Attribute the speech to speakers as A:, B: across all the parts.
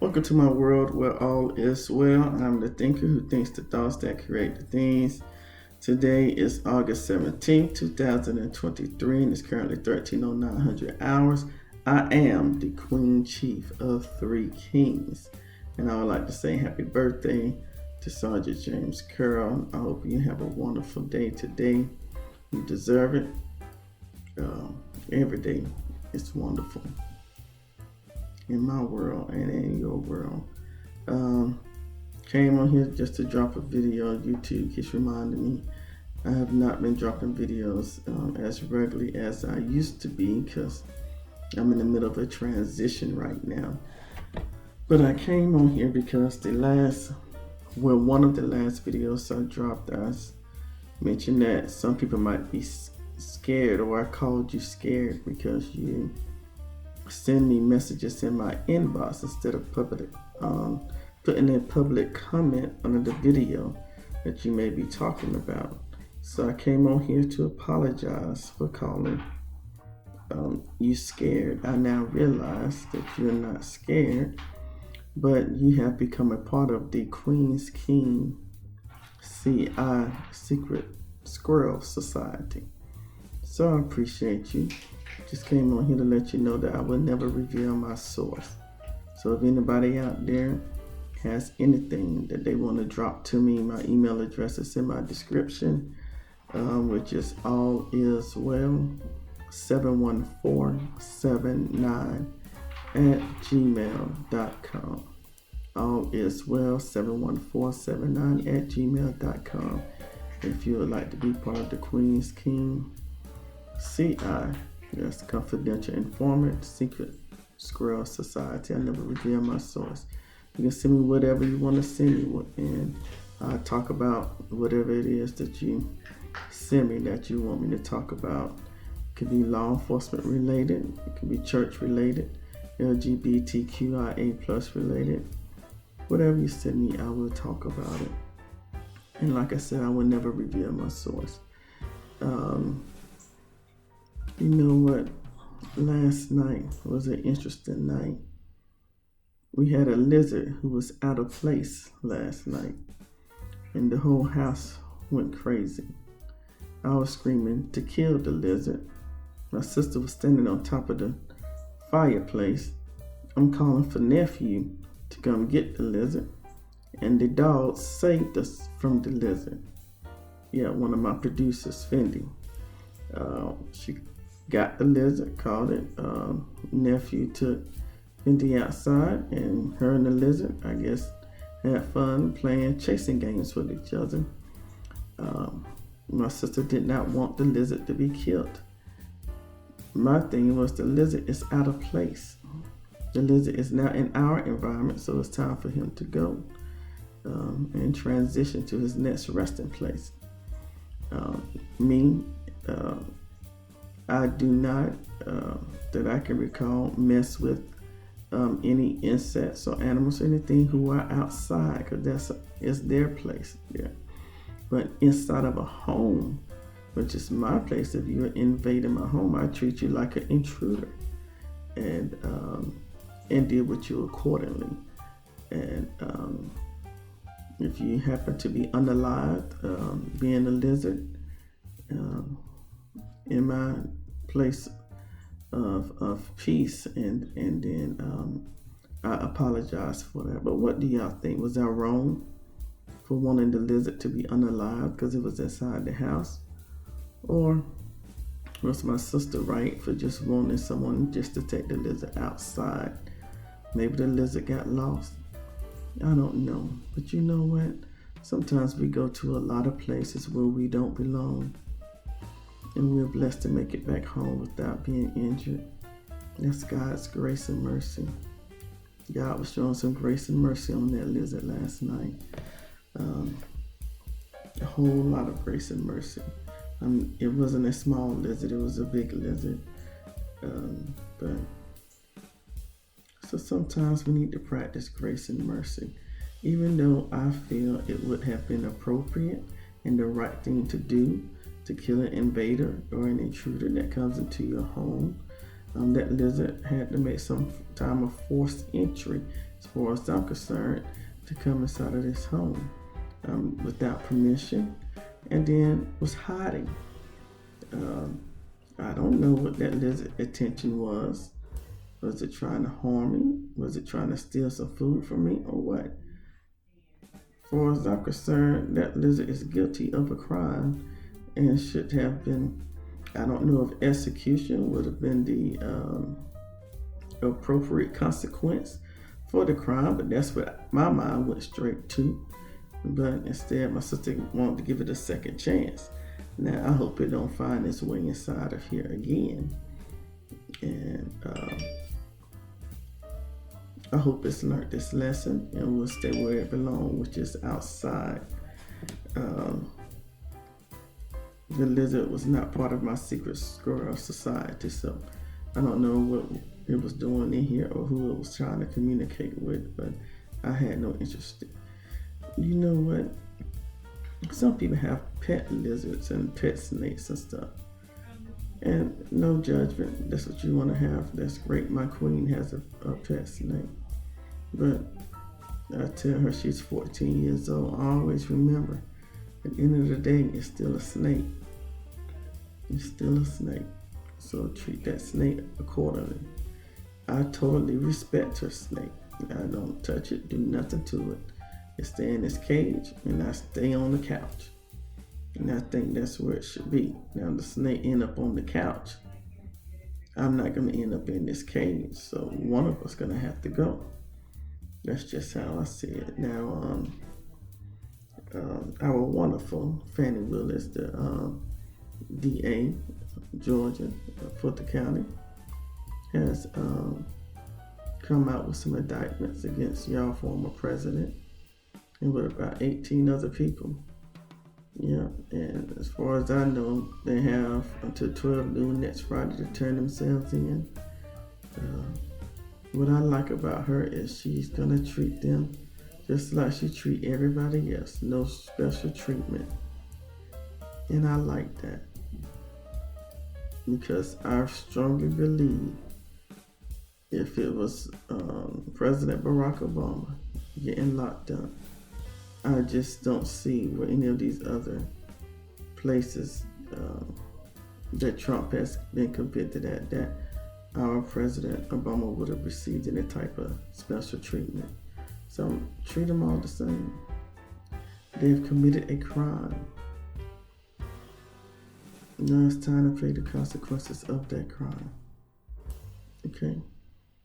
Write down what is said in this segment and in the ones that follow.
A: Welcome to my world where all is well. I'm the thinker who thinks the thoughts that create the things. Today is August 17th, 2023, and it's currently 13:09 hours. I am the Queen Chief of Three Kings, and I would like to say happy birthday to Sergeant James Curl. I hope you have a wonderful day today. You deserve it. Every day is wonderful in my world and in your world. Came on here just to drop a video. YouTube keeps reminding me I have not been dropping videos as regularly as I used to be because I'm in the middle of a transition right now. But I came on here because one of the last videos I dropped, I mentioned that some people might be scared, or I called you scared because you send me messages in my inbox instead of putting a public comment under the video that you may be talking about. So I came on here to apologize for calling you scared. I now realize that you're not scared, but you have become a part of the Queen's King CI Secret Squirrel Society. So I appreciate you. Just came on here to let you know that I will never reveal my source. So if anybody out there has anything that they want to drop to me, my email address is in my description, which is alliswell71479@gmail.com. alliswell71479@gmail.com. If you would like to be part of the Queen's King CI, yes, Confidential Informant, Secret Squirrel Society. I never reveal my source. You can send me whatever you want to send me, and I'll talk about whatever it is that you send me that you want me to talk about. It could be law enforcement related, it could be church related, LGBTQIA+ related. Whatever you send me, I will talk about it. And like I said, I will never reveal my source. You know what? Last night was an interesting night. We had a lizard who was out of place last night, and the whole house went crazy. I was screaming to kill the lizard. My sister was standing on top of the fireplace. I'm calling for nephew to come get the lizard, and the dog saved us from the lizard. Yeah, one of my producers, Fendi. She got the lizard, caught it. Nephew took Fendi outside, and her and the lizard, I guess, had fun playing chasing games with each other. My sister did not want the lizard to be killed. My thing was the lizard is out of place. The lizard is now in our environment, so it's time for him to go and transition to his next resting place. I do not, that I can recall, mess with any insects or animals or anything who are outside, because it's their place there. But inside of a home, which is my place, if you're invading my home, I treat you like an intruder and deal with you accordingly. And if you happen to be unalived, being a lizard, in my place of peace, and then I apologize for that. But what do y'all think? Was I wrong for wanting the lizard to be unalive because it was inside the house? Or was my sister right for just wanting someone just to take the lizard outside? Maybe the lizard got lost. I don't know. But you know what? Sometimes we go to a lot of places where we don't belong, and we're blessed to make it back home without being injured. That's God's grace and mercy. God was showing some grace and mercy on that lizard last night. A whole lot of grace and mercy. It wasn't a small lizard, it was a big lizard. So sometimes we need to practice grace and mercy. Even though I feel it would have been appropriate and the right thing to do to kill an invader or an intruder that comes into your home, that lizard had to make some time of forced entry as far as I'm concerned, to come inside of this home without permission, and then was hiding. I don't know what that lizard intention was. Was it trying to harm me? Was it trying to steal some food from me, or what? As far as I'm concerned, that lizard is guilty of a crime and should have been. I don't know if execution would have been the appropriate consequence for the crime, but that's what my mind went straight to. But instead, my sister wanted to give it a second chance. Now, I hope it don't find its way inside of here again. And I hope it's learned this lesson and will stay where it belongs, which is outside. The lizard was not part of my secret squirrel society, so I don't know what it was doing in here or who it was trying to communicate with, but I had no interest. You know what? Some people have pet lizards and pet snakes and stuff. And no judgment. That's what you want to have. That's great. My queen has a pet snake. But I tell her she's 14 years old. I always remember, at the end of the day, it's still a snake. It's still a snake. So treat that snake accordingly. I totally respect her snake. I don't touch it, do nothing to it. It stay in its cage, and I stay on the couch. And I think that's where it should be. Now the snake end up on the couch. I'm not going to end up in this cage, so one of us going to have to go. That's just how I see it. Now, our wonderful Fannie Willis, the DA, Georgia, Fulton County, has come out with some indictments against y'all former president and with about 18 other people. Yeah, and as far as I know, they have until 12 noon next Friday to turn themselves in. What I like about her is she's gonna treat them just like she treat everybody else, no special treatment. And I like that, because I strongly believe if it was President Barack Obama getting locked up, I just don't see where any of these other places that Trump has been convicted at, that our President Obama would have received any type of special treatment. So treat them all the same. They've committed a crime. Now it's time to pay the consequences of that crime. Okay,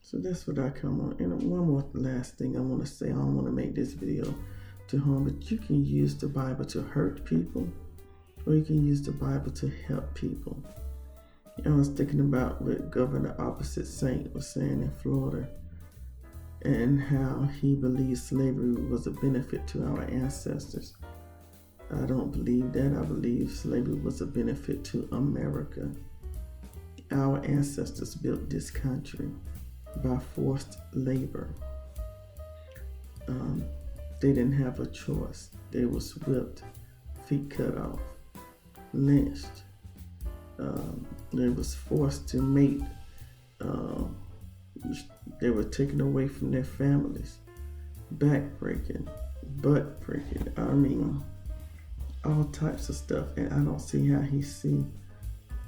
A: so that's what I come on. And one more last thing I want to say. I don't want to make this video to harm, but you can use the Bible to hurt people, or you can use the Bible to help people. I was thinking about what Governor Opposite Saint was saying in Florida, and how he believes slavery was a benefit to our ancestors. I don't believe that. I believe slavery was a benefit to America. Our ancestors built this country by forced labor. They didn't have a choice. They was whipped, feet cut off, lynched. They was forced to mate. They were taken away from their families. Back breaking, butt breaking. I mean, all types of stuff. And I don't see how he see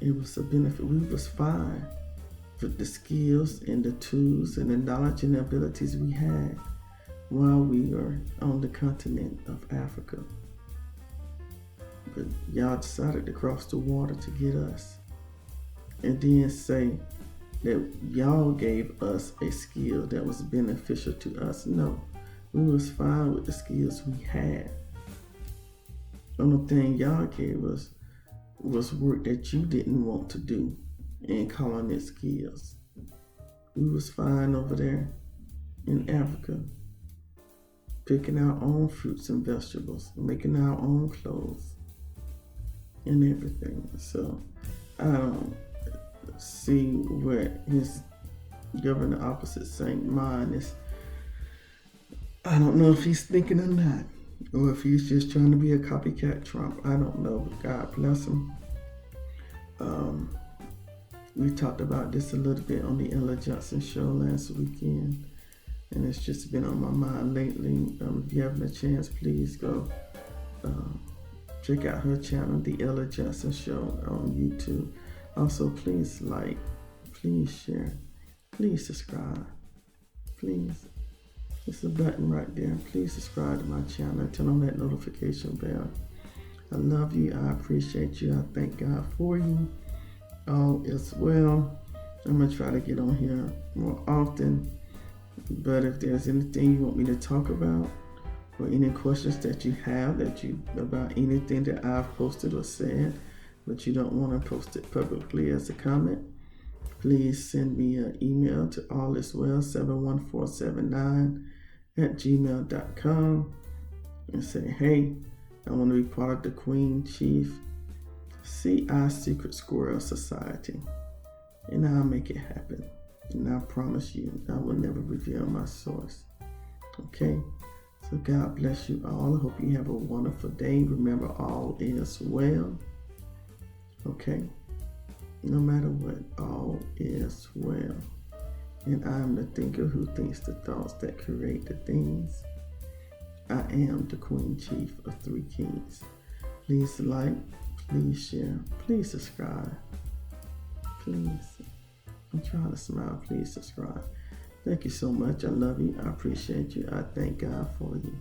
A: it was a benefit. We was fine with the skills and the tools and the knowledge and the abilities we had while we were on the continent of Africa. But y'all decided to cross the water to get us, and then say that y'all gave us a skill that was beneficial to us. No, we was fine with the skills we had. The only thing y'all gave us was work that you didn't want to do and calling it skills. We was fine over there in Africa, picking our own fruits and vegetables, making our own clothes and everything. So I don't see where his Governor Opposite Saint mind is. I don't know if he's thinking or not, or if he's just trying to be a copycat Trump. I don't know, but God bless him. We talked about this a little bit on the Ella Johnson show last weekend. and it's just been on my mind lately. If you haven't a chance, please go check out her channel, The Ella Johnson Show, on YouTube. Also, please like, please share, please subscribe, please. It's a button right there. Please subscribe to my channel. Turn on that notification bell. I love you. I appreciate you. I thank God for you. All is well. I'm going to try to get on here more often. But if there's anything you want me to talk about, or any questions that you have about anything that I've posted or said, but you don't want to post it publicly as a comment, please send me an email to alliswell71479@gmail.com and say, hey, I want to be part of the Queen Chief CI Secret Squirrel Society, and I'll make it happen. And I promise you, I will never reveal my source. Okay? So God bless you all. I hope you have a wonderful day. Remember, all is well. Okay? No matter what, all is well. And I am the thinker who thinks the thoughts that create the things. I am the Queen Chief of 3 Kings. Please like, please share, please subscribe. Please. I'm trying to smile. Please subscribe. Thank you so much. I love you. I appreciate you. I thank God for you.